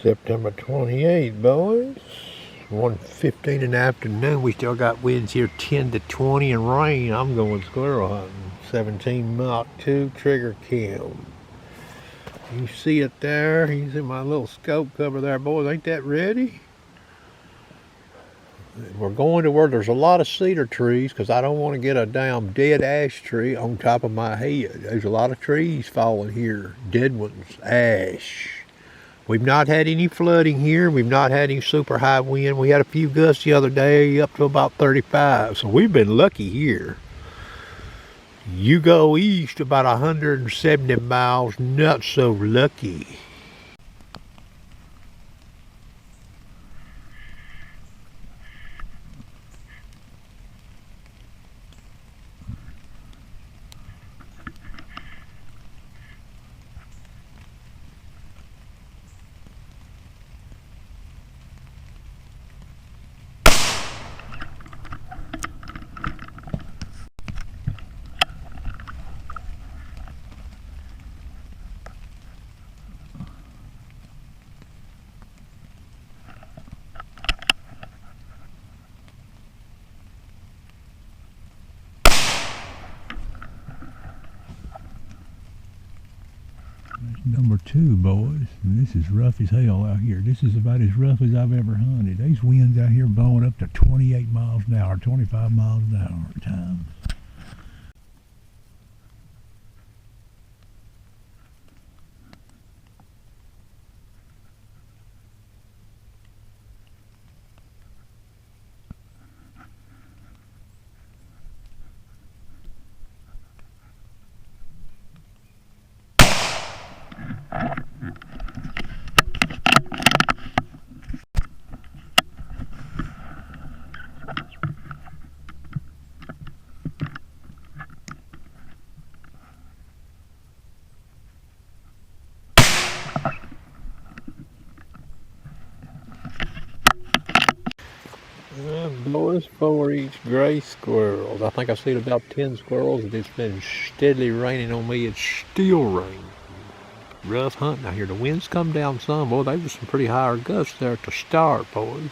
September 28th, boys. 1:15 in the afternoon. We still got winds here 10 to 20 and rain. I'm going squirrel hunting. 17 Mach 2 trigger cam. You see it there? He's in my little scope cover there, boys. Ain't that ready? We're going to where there's a lot of cedar trees because I don't want to get a damn dead ash tree on top of my head. There's a lot of trees falling here. Dead ones. Ash. We've not had any flooding here. We've not had any super high wind. We had a few gusts the other day up to about 35. So we've been lucky here. You go east about 170 miles, not so lucky. Number 2, boys, and this is rough as hell out here. This is about as rough as I've ever hunted. These winds out here blowing up to 28 miles an hour, 25 miles an hour at times. Boys, 4 each gray squirrels. I think I've seen about 10 squirrels, and it's been steadily raining on me. It's still raining. Rough hunting out here. The winds come down some. Boy, there was some pretty higher gusts there at the start, boys.